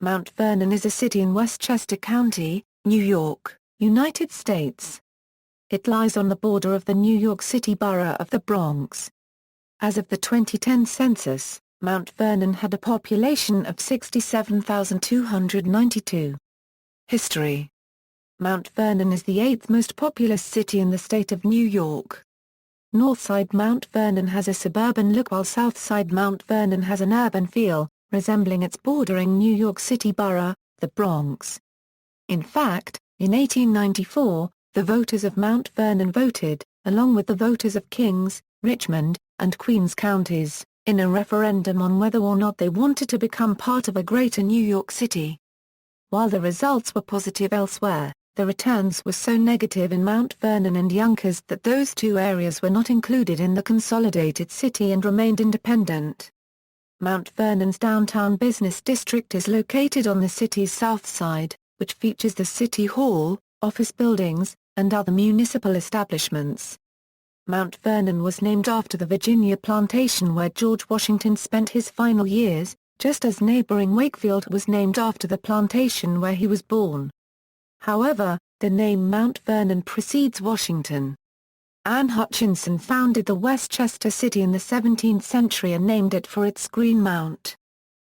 Mount Vernon is a city in Westchester County, New York, United States. It lies on the border of the New York City borough of the Bronx. As of the 2010 census, Mount Vernon had a population of 67,292. History. Mount Vernon is the 8th most populous city in the state of New York. Northside Mount Vernon has a suburban look while Southside Mount Vernon has an urban feel, resembling its bordering New York City borough, the Bronx. In fact, in 1894, the voters of Mount Vernon voted, along with the voters of Kings, Richmond, and Queens counties, in a referendum on whether or not they wanted to become part of a greater New York City. While the results were positive elsewhere, the returns were so negative in Mount Vernon and Yonkers that those two areas were not included in the consolidated city and remained independent. Mount Vernon's downtown business district is located on the city's south side, which features the City Hall, office buildings, and other municipal establishments. Mount Vernon was named after the Virginia plantation where George Washington spent his final years, just as neighboring Wakefield was named after the plantation where he was born. However, the name Mount Vernon precedes Washington. Anne Hutchinson founded the Westchester city in the 17th century and named it for its Green Mount.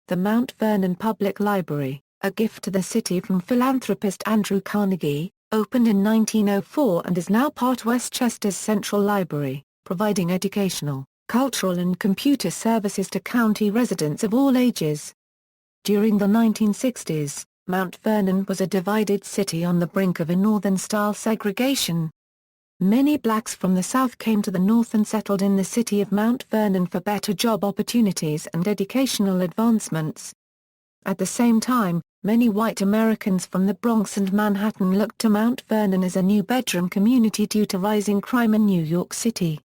The Mount Vernon Public Library, a gift to the city from philanthropist Andrew Carnegie, opened in 1904 and is now part Westchester's Central Library, providing educational, cultural and computer services to county residents of all ages. During the 1960s, Mount Vernon was a divided city on the brink of a Northern-style segregation. Many blacks from the South came to the North and settled in the city of Mount Vernon for better job opportunities and educational advancements. At the same time, many white Americans from the Bronx and Manhattan looked to Mount Vernon as a new bedroom community due to rising crime in New York City.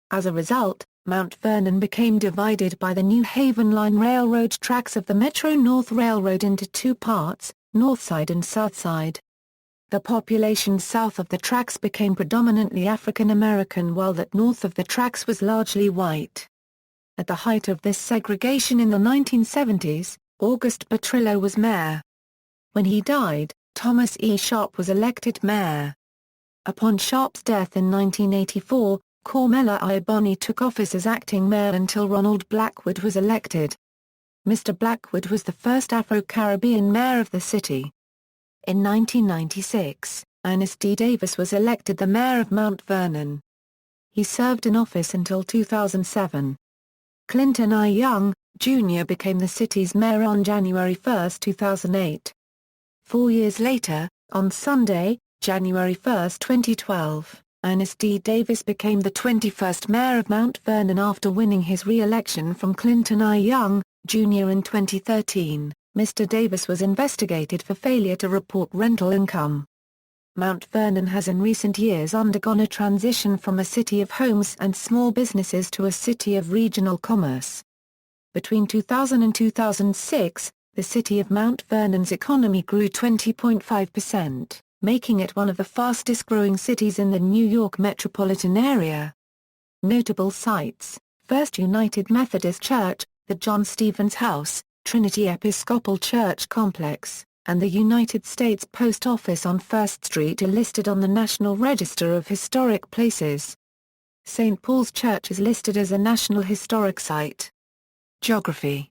As a result, Mount Vernon became divided by the New Haven Line railroad tracks of the Metro-North Railroad into two parts, Northside and Southside. The population south of the tracks became predominantly African American while that north of the tracks was largely white. At the height of this segregation in the 1970s, August Petrillo was mayor. When he died, Thomas E. Sharp was elected mayor. Upon Sharp's death in 1984, Cormella Iaboni took office as acting mayor until Ronald Blackwood was elected. Mr. Blackwood was the first Afro-Caribbean mayor of the city. In 1996, Ernest D. Davis was elected the mayor of Mount Vernon. He served in office until 2007. Clinton I. Young, Jr. became the city's mayor on January 1, 2008. 4 years later, on Sunday, January 1, 2012, Ernest D. Davis became the 21st mayor of Mount Vernon after winning his re-election from Clinton I. Young, Jr. in 2013. Mr. Davis was investigated for failure to report rental income. Mount Vernon has in recent years undergone a transition from a city of homes and small businesses to a city of regional commerce. Between 2000 and 2006, the city of Mount Vernon's economy grew 20.5%, making it one of the fastest-growing cities in the New York metropolitan area. Notable sites: First United Methodist Church, the John Stevens House, Trinity Episcopal Church Complex, and the United States Post Office on First Street are listed on the National Register of Historic Places. St. Paul's Church is listed as a National Historic Site. Geography.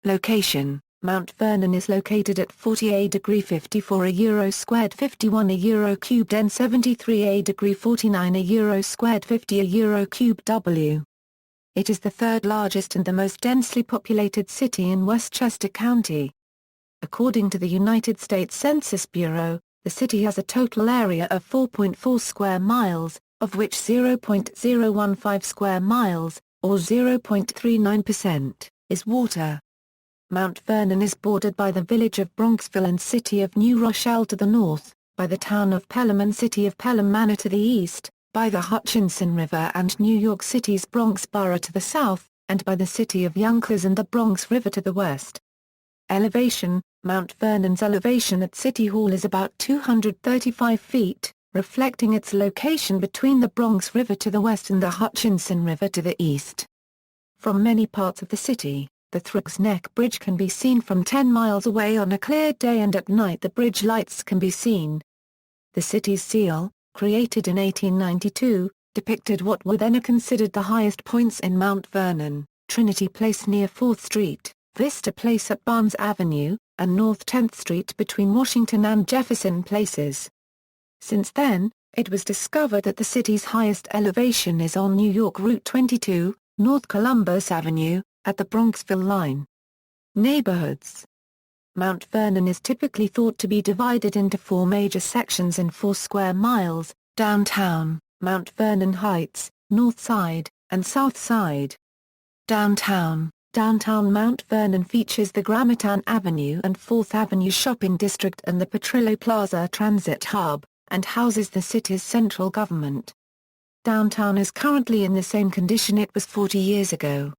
Location: Mount Vernon is located at 40°54 euro squared 51 euro cubed and 73°49 euro squared 50 euro cubed W. It is the third largest and the most densely populated city in Westchester County. According to the United States Census Bureau, the city has a total area of 4.4 square miles, of which 0.015 square miles, or 0.39%, is water. Mount Vernon is bordered by the village of Bronxville and city of New Rochelle to the north, by the town of Pelham and city of Pelham Manor to the east, by the Hutchinson River and New York City's Bronx Borough to the south, and by the city of Yonkers and the Bronx River to the west. Elevation: Mount Vernon's elevation at City Hall is about 235 feet, reflecting its location between the Bronx River to the west and the Hutchinson River to the east. From many parts of the city, The Thrugg's Neck Bridge can be seen from 10 miles away on a clear day, and at night the bridge lights can be seen. The city's seal, created in 1892, depicted what were then considered the highest points in Mount Vernon: Trinity Place near 4th Street, Vista Place at Barnes Avenue, and North 10th Street between Washington and Jefferson Places. Since then, it was discovered that the city's highest elevation is on New York Route 22, North Columbus Avenue, at the Bronxville line. Neighborhoods. Mount Vernon is typically thought to be divided into 4 major sections in 4 square miles: Downtown, Mount Vernon Heights, North Side, and South Side. Downtown Mount Vernon features the Gramerton Avenue and 4th Avenue shopping district and the Petrillo Plaza Transit Hub, and houses the city's central government. Downtown is currently in the same condition it was 40 years ago.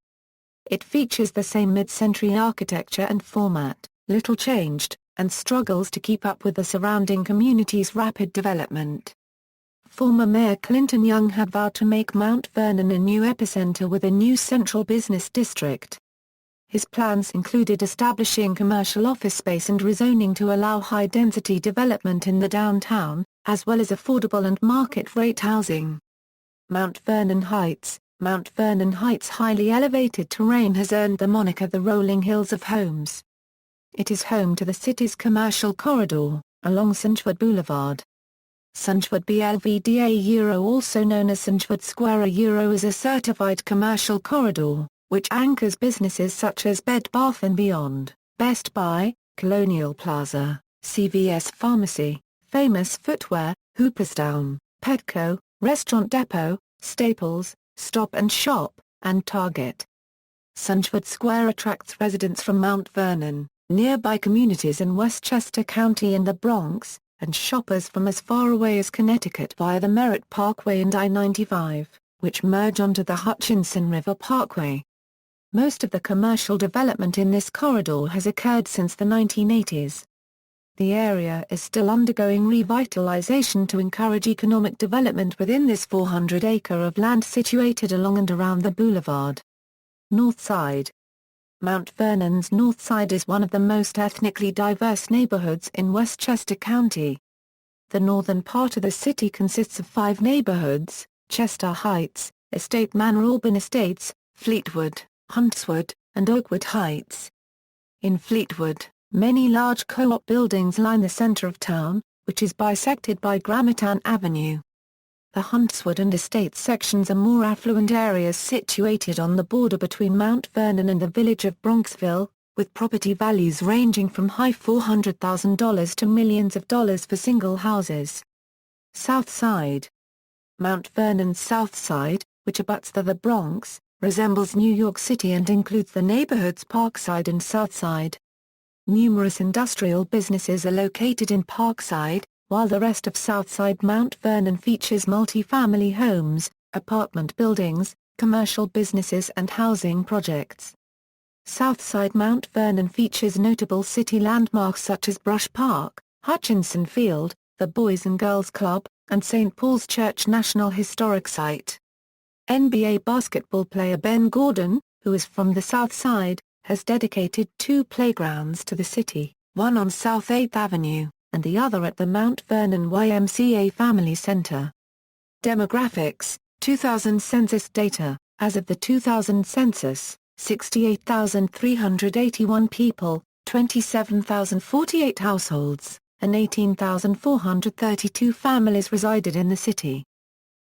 It features the same mid-century architecture and format, little changed, and struggles to keep up with the surrounding community's rapid development. Former Mayor Clinton Young had vowed to make Mount Vernon a new epicenter with a new central business district. His plans included establishing commercial office space and rezoning to allow high-density development in the downtown, as well as affordable and market-rate housing. Mount Vernon Heights highly elevated terrain has earned the moniker the Rolling Hills of Homes. It is home to the city's commercial corridor, along Sunchwood Boulevard. Sunchwood BLVDA also known as Sunchwood Square is a certified commercial corridor, which anchors businesses such as Bed Bath & Beyond, Best Buy, Colonial Plaza, CVS Pharmacy, Famous Footwear, Hooperstown, Petco, Restaurant Depot, Staples, Stop & Shop, and Target. Sunchwood Square attracts residents from Mount Vernon, nearby communities in Westchester County and the Bronx, and shoppers from as far away as Connecticut via the Merritt Parkway and I-95, which merge onto the Hutchinson River Parkway. Most of the commercial development in this corridor has occurred since the 1980s. The area is still undergoing revitalization to encourage economic development within this 400-acre of land situated along and around the boulevard. North Side. Mount Vernon's North Side is one of the most ethnically diverse neighborhoods in Westchester County. The northern part of the city consists of 5 neighborhoods: Chester Heights, Estate Manor, Auburn Estates, Fleetwood, Huntswood, and Oakwood Heights. In Fleetwood, many large co-op buildings line the center of town, which is bisected by Gramerton Avenue. The Huntswood and Estates sections are more affluent areas situated on the border between Mount Vernon and the village of Bronxville, with property values ranging from high $400,000 to millions of dollars for single houses. South Side. Mount Vernon's South Side, which abuts the Bronx, resembles New York City and includes the neighborhoods Parkside and Southside. Numerous industrial businesses are located in Parkside, while the rest of Southside Mount Vernon features multi-family homes, apartment buildings, commercial businesses and housing projects. Southside Mount Vernon features notable city landmarks such as Brush Park, Hutchinson Field, the Boys and Girls Club, and St. Paul's Church National Historic Site. NBA basketball player Ben Gordon, who is from the South Side, has dedicated 2 playgrounds to the city, one on South 8th Avenue, and the other at the Mount Vernon YMCA Family Center. Demographics, 2000 census data. As of the 2000 census, 68,381 people, 27,048 households, and 18,432 families resided in the city.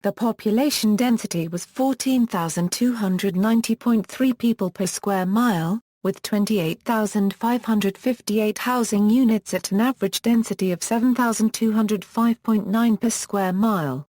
The population density was 14,290.3 people per square mile, with 28,558 housing units at an average density of 7,205.9 per square mile.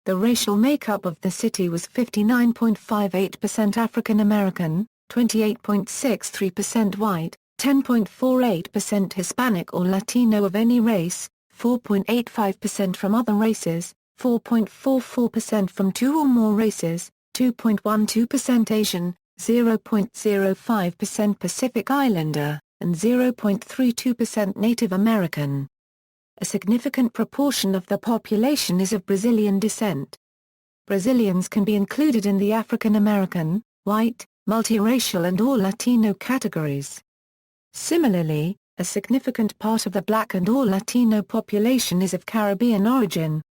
The racial makeup of the city was 59.58% African American, 28.63% white, 10.48% Hispanic or Latino of any race, 4.85% from other races, 4.44% from 2 or more races, 2.12% Asian, 0.05% Pacific Islander, and 0.32% Native American. A significant proportion of the population is of Brazilian descent. Brazilians can be included in the African American, white, multiracial and all Latino categories. Similarly, a significant part of the Black and all Latino population is of Caribbean origin.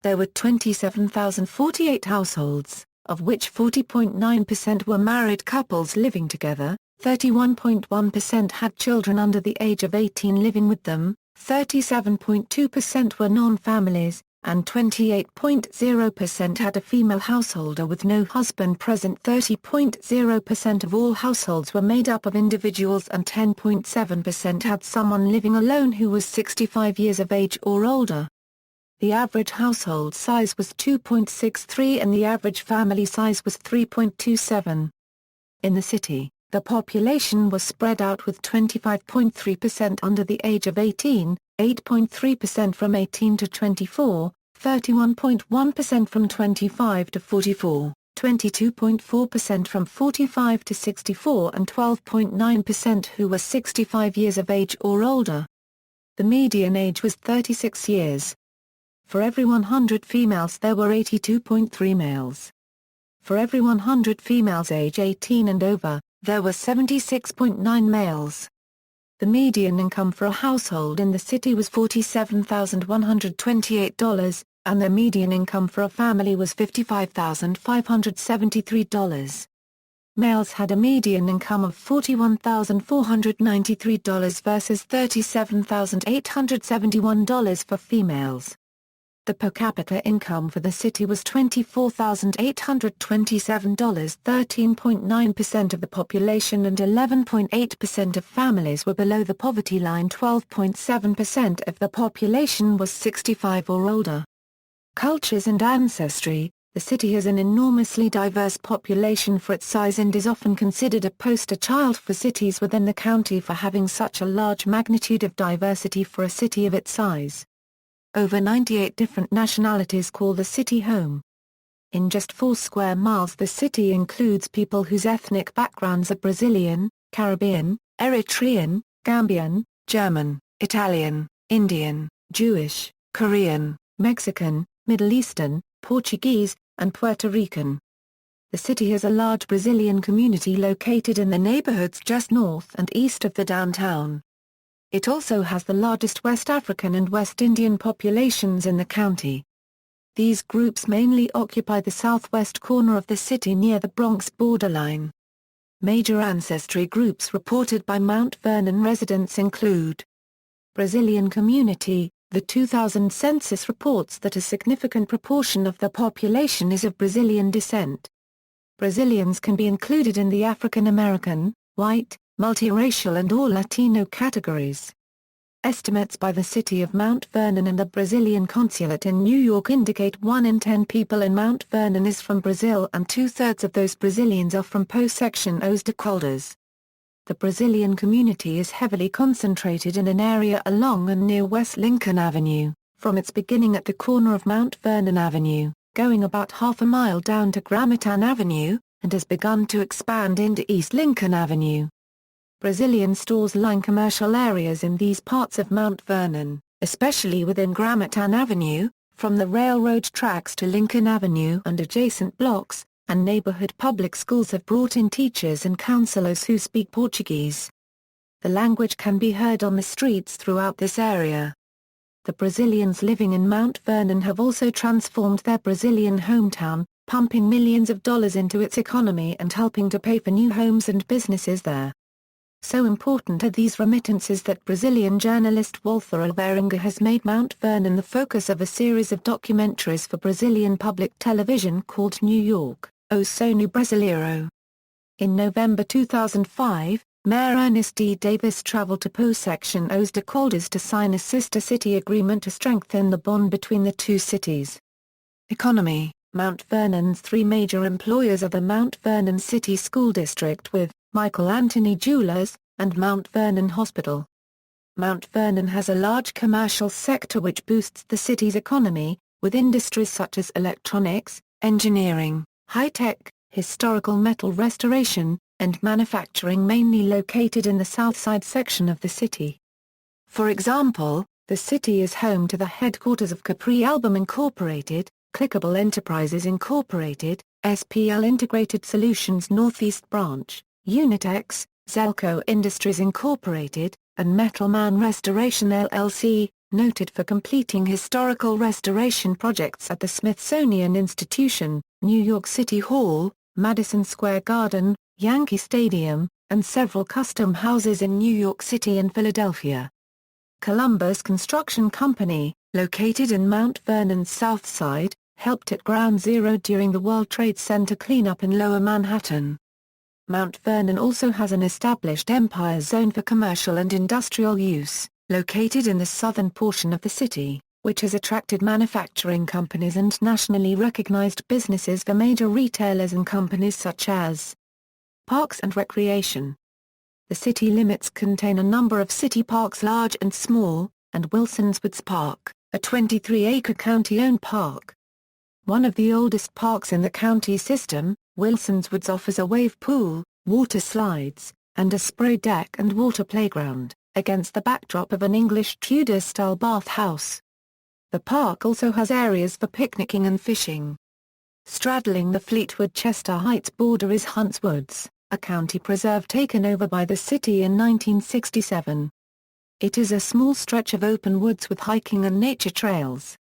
There were 27,048 households, of which 40.9% were married couples living together, 31.1% had children under the age of 18 living with them, 37.2% were non-families, and 28.0% had a female householder with no husband present. 30.0% of all households were made up of individuals and 10.7% had someone living alone who was 65 years of age or older. The average household size was 2.63 and the average family size was 3.27. In the city, the population was spread out with 25.3% under the age of 18, 8.3% from 18 to 24, 31.1% from 25 to 44, 22.4% from 45 to 64 and 12.9% who were 65 years of age or older. The median age was 36 years. For every 100 females there were 82.3 males. For every 100 females age 18 and over, there were 76.9 males. The median income for a household in the city was $47,128, and the median income for a family was $55,573. Males had a median income of $41,493 versus $37,871 for females. The per capita income for the city was $24,827, 13.9% of the population and 11.8% of families were below the poverty line. 12.7% of the population was 65 or older. Cultures and ancestry. The city has an enormously diverse population for its size and is often considered a poster child for cities within the county for having such a large magnitude of diversity for a city of its size. Over 98 different nationalities call the city home. In just 4 square miles the city includes people whose ethnic backgrounds are Brazilian, Caribbean, Eritrean, Gambian, German, Italian, Indian, Jewish, Korean, Mexican, Middle Eastern, Portuguese, and Puerto Rican. The city has a large Brazilian community located in the neighborhoods just north and east of the downtown. It also has the largest West African and West Indian populations in the county. These groups mainly occupy the southwest corner of the city near the Bronx borderline. Major ancestry groups reported by Mount Vernon residents include Brazilian community. The 2000 census reports that a significant proportion of the population is of Brazilian descent. Brazilians can be included in the African American, white, multiracial and all Latino categories. Estimates by the city of Mount Vernon and the Brazilian consulate in New York indicate 1 in 10 people in Mount Vernon is from Brazil and 2/3 of those Brazilians are from Section Os de Caldas. The Brazilian community is heavily concentrated in an area along and near West Lincoln Avenue, from its beginning at the corner of Mount Vernon Avenue, going about half a mile down to Gramerton Avenue, and has begun to expand into East Lincoln Avenue. Brazilian stores line commercial areas in these parts of Mount Vernon, especially within Gramerton Avenue, from the railroad tracks to Lincoln Avenue and adjacent blocks, and neighborhood public schools have brought in teachers and counselors who speak Portuguese. The language can be heard on the streets throughout this area. The Brazilians living in Mount Vernon have also transformed their Brazilian hometown, pumping millions of dollars into its economy and helping to pay for new homes and businesses there. So important are these remittances that Brazilian journalist Walter Alvarenga has made Mount Vernon the focus of a series of documentaries for Brazilian public television called New York, O Sonho Brasileiro. In November 2005, Mayor Ernest D. Davis traveled to Section Os de Caldas to sign a sister city agreement to strengthen the bond between the two cities. Economy. Mount Vernon's 3 major employers are the Mount Vernon City School District with Michael Anthony Jewelers, and Mount Vernon Hospital. Mount Vernon has a large commercial sector which boosts the city's economy, with industries such as electronics, engineering, high-tech, historical metal restoration, and manufacturing mainly located in the south side section of the city. For example, the city is home to the headquarters of Capri Album Incorporated, Clickable Enterprises Incorporated, SPL Integrated Solutions Northeast Branch, Unitex, Zelco Industries Incorporated, and Metalman Restoration LLC, noted for completing historical restoration projects at the Smithsonian Institution, New York City Hall, Madison Square Garden, Yankee Stadium, and several custom houses in New York City and Philadelphia. Columbus Construction Company, located in Mount Vernon's South Side, helped at Ground Zero during the World Trade Center cleanup in Lower Manhattan. Mount Vernon also has an established Empire Zone for commercial and industrial use, located in the southern portion of the city, which has attracted manufacturing companies and nationally recognized businesses for major retailers and companies such as Parks and Recreation. The city limits contain a number of city parks large and small, and Wilson's Woods Park, a 23-acre county-owned park. One of the oldest parks in the county system, Wilson's Woods offers a wave pool, water slides, and a spray deck and water playground, against the backdrop of an English Tudor-style bathhouse. The park also has areas for picnicking and fishing. Straddling the Fleetwood-Chester Heights border is Hunt's Woods, a county preserve taken over by the city in 1967. It is a small stretch of open woods with hiking and nature trails.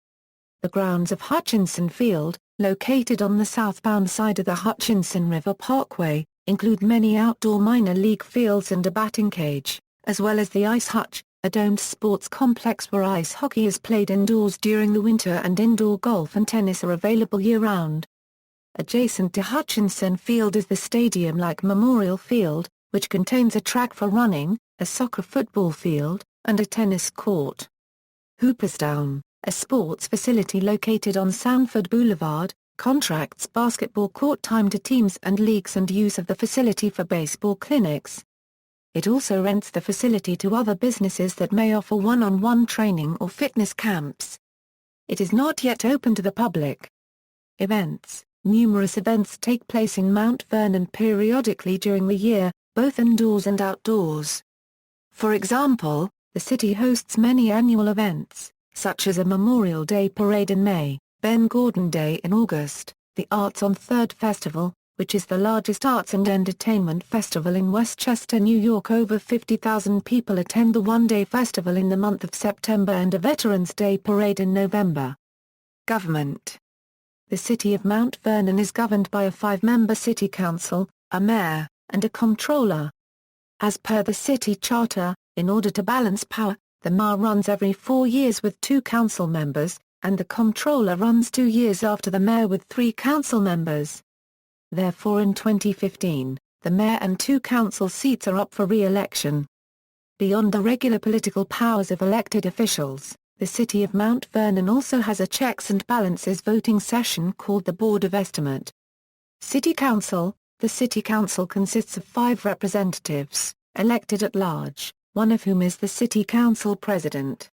The grounds of Hutchinson Field, located on the southbound side of the Hutchinson River Parkway, include many outdoor minor league fields and a batting cage, as well as the Ice Hutch, a domed sports complex where ice hockey is played indoors during the winter and indoor golf and tennis are available year-round. Adjacent to Hutchinson Field is the stadium-like Memorial Field, which contains a track for running, a soccer football field, and a tennis court. Hooperstown, a sports facility located on Sanford Boulevard, contracts basketball court time to teams and leagues and use of the facility for baseball clinics. It also rents the facility to other businesses that may offer one-on-one training or fitness camps. It is not yet open to the public. Events. Numerous events take place in Mount Vernon periodically during the year, both indoors and outdoors. For example, the city hosts many annual events, such as a Memorial Day Parade in May, Ben Gordon Day in August, the Arts on Third Festival, which is the largest arts and entertainment festival in Westchester, New York. Over 50,000 people attend the one-day festival in the month of September, and a Veterans Day Parade in November. Government. The city of Mount Vernon is governed by a 5-member city council, a mayor, and a comptroller. As per the city charter, in order to balance power, the mayor runs every 4 years with 2 council members, and the comptroller runs 2 years after the mayor with 3 council members. Therefore in 2015, the mayor and 2 council seats are up for re-election. Beyond the regular political powers of elected officials, the city of Mount Vernon also has a checks and balances voting session called the Board of Estimate. City Council. The City Council consists of 5 representatives, elected at large, one of whom is the City Council President.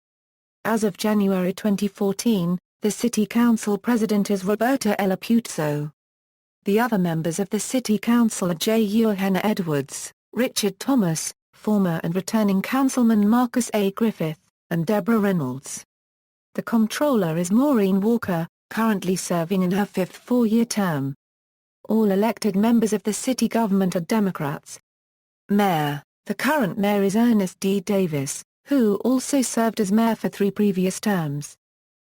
As of January 2014, the City Council President is Roberta Ella Puzzo. The other members of the City Council are J. Eugenna Edwards, Richard Thomas, former and returning Councilman Marcus A. Griffith, and Deborah Reynolds. The Comptroller is Maureen Walker, currently serving in her 5th 4-year term. All elected members of the city government are Democrats. Mayor. The current mayor is Ernest D. Davis, who also served as mayor for 3 previous terms.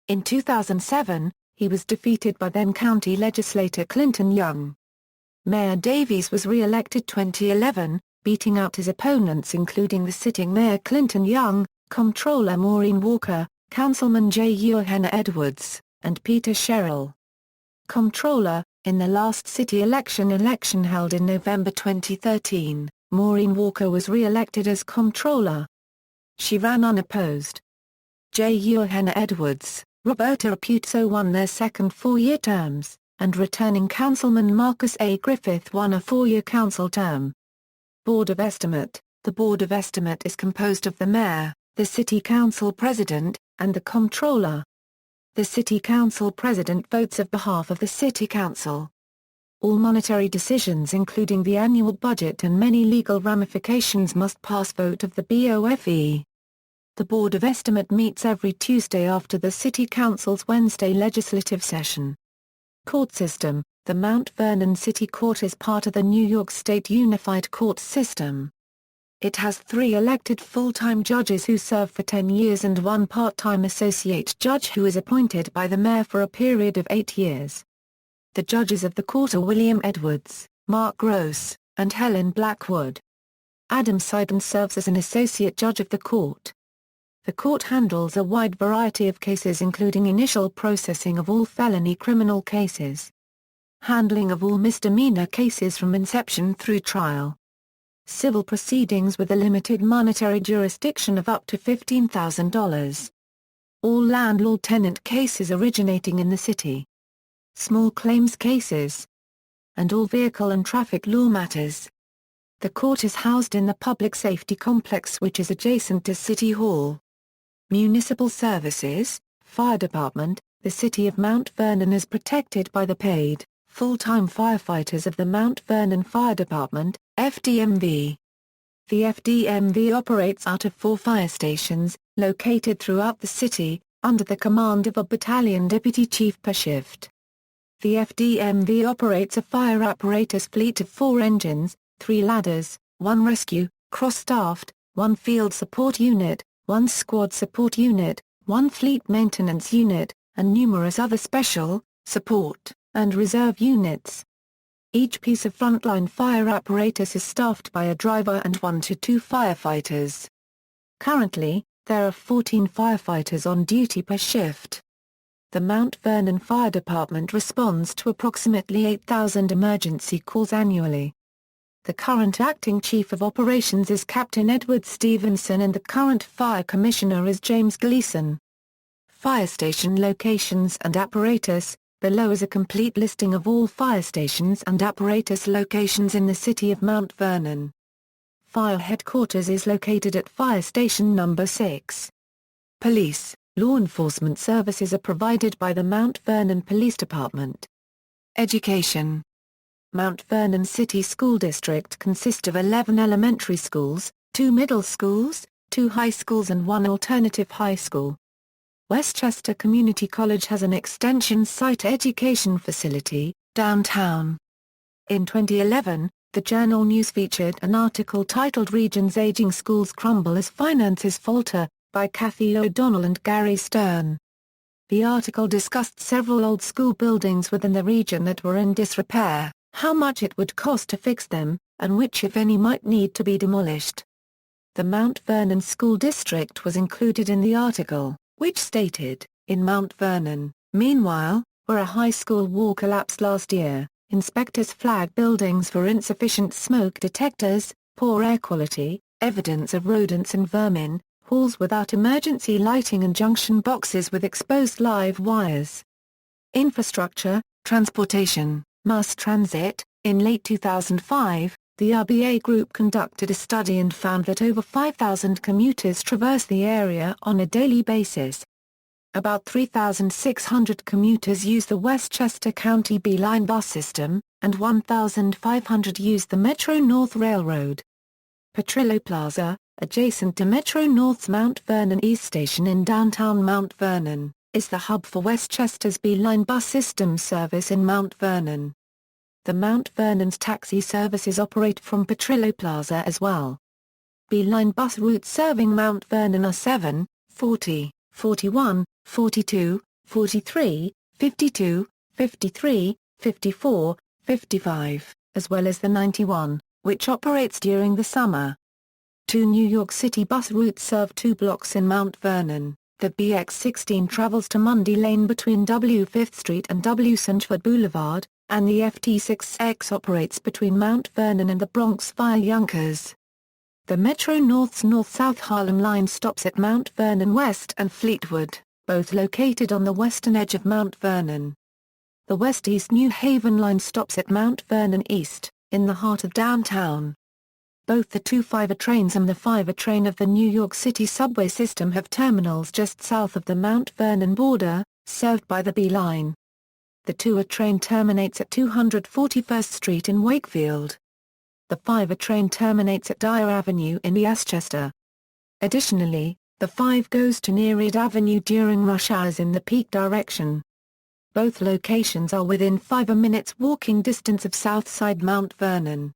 In 2007, he was defeated by then-county legislator Clinton Young. Mayor Davies was re-elected 2011, beating out his opponents including the sitting Mayor Clinton Young, Comptroller Maureen Walker, Councilman J. Eugenna Edwards, and Peter Sherrill. Comptroller. In the last city election held in November 2013, Maureen Walker was re-elected as Comptroller. She ran unopposed. J. Eugenna Edwards, Roberta Puzzo won their second 4-year terms, and returning Councilman Marcus A. Griffith won a 4-year council term. Board of Estimate. The Board of Estimate is composed of the Mayor, the City Council President, and the Comptroller. The City Council President votes on behalf of the City Council. All monetary decisions including the annual budget and many legal ramifications must pass vote of the BOFE. The Board of Estimate meets every Tuesday after the City Council's Wednesday legislative session. Court system. The Mount Vernon City Court is part of the New York State Unified Court System. It has 3 elected full-time judges who serve for 10 years and 1 part-time associate judge who is appointed by the mayor for a period of 8 years. The judges of the court are William Edwards, Mark Gross, and Helen Blackwood. Adam Seiden serves as an associate judge of the court. The court handles a wide variety of cases including initial processing of all felony criminal cases, handling of all misdemeanor cases from inception through trial, civil proceedings with a limited monetary jurisdiction of up to $15,000, all landlord-tenant cases originating in the city, small claims cases, and all vehicle and traffic law matters. The court is housed in the Public Safety Complex which is adjacent to City Hall. Municipal services, fire department. The city of Mount Vernon is protected by the paid, full-time firefighters of the Mount Vernon Fire Department, FDMV. The FDMV operates out of 4 fire stations, located throughout the city, under the command of a battalion deputy chief per shift. The FDMV operates a fire apparatus fleet of 4 engines, 3 ladders, 1 rescue, cross-staffed, 1 field support unit, 1 squad support unit, 1 fleet maintenance unit, and numerous other special, support, and reserve units. Each piece of frontline fire apparatus is staffed by a driver and 1 to 2 firefighters. Currently, there are 14 firefighters on duty per shift. The Mount Vernon Fire Department responds to approximately 8,000 emergency calls annually. The current acting chief of operations is Captain Edward Stevenson and the current fire commissioner is James Gleason. Fire station locations and apparatus. Below is a complete listing of all fire stations and apparatus locations in the city of Mount Vernon. Fire headquarters is located at Fire Station Number 6. Police, law enforcement services are provided by the Mount Vernon Police Department. Education. Mount Vernon City School District consists of 11 elementary schools, 2 middle schools, 2 high schools and 1 alternative high school. Westchester Community College has an extension site education facility, downtown. In 2011, the Journal News featured an article titled Region's Aging Schools Crumble as Finances Falter, by Kathy O'Donnell and Gary Stern. The article discussed several old school buildings within the region that were in disrepair, how much it would cost to fix them, and which if any might need to be demolished. The Mount Vernon School District was included in the article, which stated, in Mount Vernon, meanwhile, where a high school wall collapsed last year, inspectors flagged buildings for insufficient smoke detectors, poor air quality, evidence of rodents and vermin, halls without emergency lighting and junction boxes with exposed live wires. Infrastructure, transportation. Mass transit. In late 2005, the RBA Group conducted a study and found that over 5,000 commuters traverse the area on a daily basis. About 3,600 commuters use the Westchester County B-Line bus system, and 1,500 use the Metro-North Railroad. Petrillo Plaza, adjacent to Metro-North's Mount Vernon East Station in downtown Mount Vernon, is the hub for Westchester's B-Line bus system service in Mount Vernon. The Mount Vernon's taxi services operate from Petrillo Plaza as well. B-Line bus routes serving Mount Vernon are 7, 40, 41, 42, 43, 52, 53, 54, 55, as well as the 91, which operates during the summer. 2 New York City bus routes serve 2 blocks in Mount Vernon. The BX16 travels to Mundy Lane between W 5th Street and W Sanford Boulevard, and the FT6X operates between Mount Vernon and the Bronx via Yonkers. The Metro-North's North-South Harlem line stops at Mount Vernon West and Fleetwood, both located on the western edge of Mount Vernon. The West-East New Haven line stops at Mount Vernon East, in the heart of downtown. Both the 2 5er trains and the 5er train of the New York City subway system have terminals just south of the Mount Vernon border, served by the B line. The 2er train terminates at 241st Street in Wakefield. The 5er train terminates at Dyer Avenue in Westchester. Additionally, The 5 goes to Nereid Avenue during rush hours in the peak direction. Both locations are within 5 minutes walking distance of Southside Mount Vernon.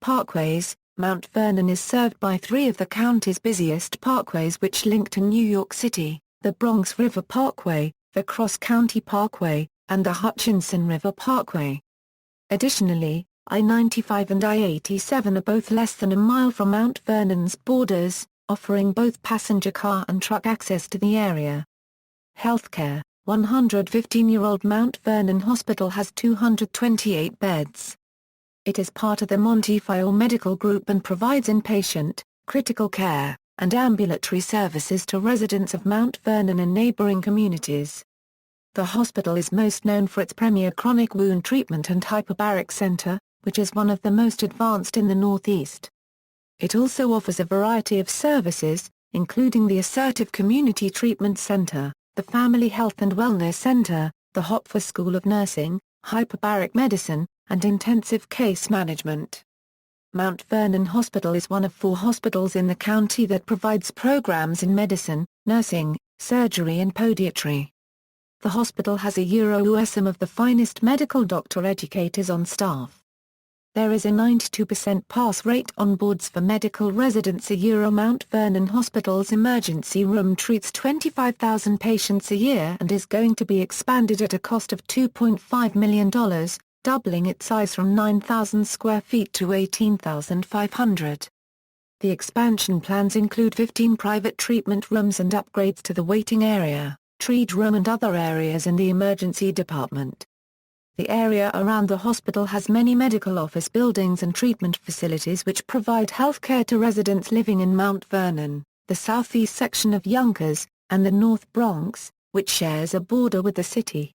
Parkways. Mount Vernon is served by 3 of the county's busiest parkways which link to New York City, the Bronx River Parkway, the Cross County Parkway, and the Hutchinson River Parkway. Additionally, I-95 and I-87 are both less than a mile from Mount Vernon's borders, offering both passenger car and truck access to the area. Healthcare. 115-year-old Mount Vernon Hospital has 228 beds. It is part of the Montefiore Medical Group and provides inpatient, critical care, and ambulatory services to residents of Mount Vernon and neighboring communities. The hospital is most known for its premier chronic wound treatment and hyperbaric center, which is one of the most advanced in the Northeast. It also offers a variety of services, including the Assertive Community Treatment Center, the Family Health and Wellness Center, the Hopfer School of Nursing, hyperbaric medicine, and intensive case management. Mount Vernon Hospital is one of 4 hospitals in the county that provides programs in medicine, nursing, surgery and podiatry. The hospital has a USM of the finest medical doctor educators on staff. There is a 92% pass rate on boards for medical residents. Mount Vernon Hospital's emergency room treats 25,000 patients a year and is going to be expanded at a cost of $2.5 million, doubling its size from 9,000 square feet to 18,500. The expansion plans include 15 private treatment rooms and upgrades to the waiting area, treat room and other areas in the emergency department. The area around the hospital has many medical office buildings and treatment facilities which provide health care to residents living in Mount Vernon, the southeast section of Yonkers, and the North Bronx, which shares a border with the city.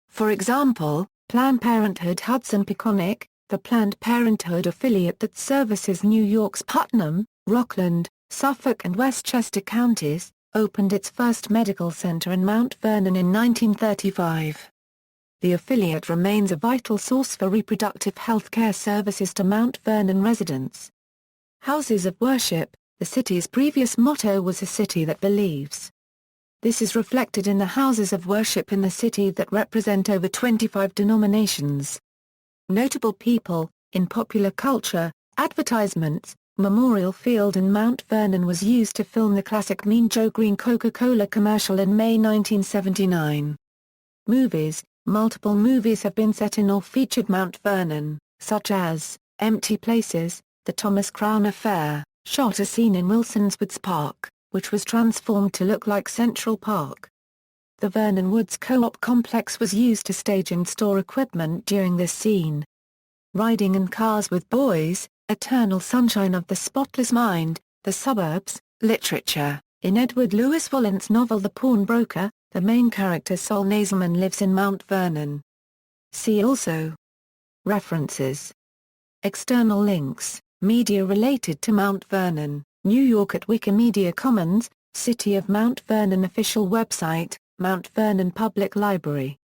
For example, Planned Parenthood Hudson-Peconic, the Planned Parenthood affiliate that services New York's Putnam, Rockland, Suffolk and Westchester counties, opened its first medical center in Mount Vernon in 1935. The affiliate remains a vital source for reproductive health care services to Mount Vernon residents. Houses of Worship. The city's previous motto was "A City That Believes." This is reflected in the houses of worship in the city that represent over 25 denominations. Notable people. In popular culture, advertisements, Memorial Field in Mount Vernon was used to film the classic Mean Joe Green Coca-Cola commercial in May 1979. Movies. Multiple movies have been set in or featured Mount Vernon, such as Empty Places, The Thomas Crown Affair, shot a scene in Wilson's Woods Park, which was transformed to look like Central Park. The Vernon Woods Co-op complex was used to stage and store equipment during this scene. Riding in Cars with Boys, Eternal Sunshine of the Spotless Mind, The Suburbs, Literature. In Edward Louis Volant's novel The Pawnbroker, the main character Sol Nazelman lives in Mount Vernon. See also. References. External links. Media related to Mount Vernon, New York at Wikimedia Commons, City of Mount Vernon official website, Mount Vernon Public Library.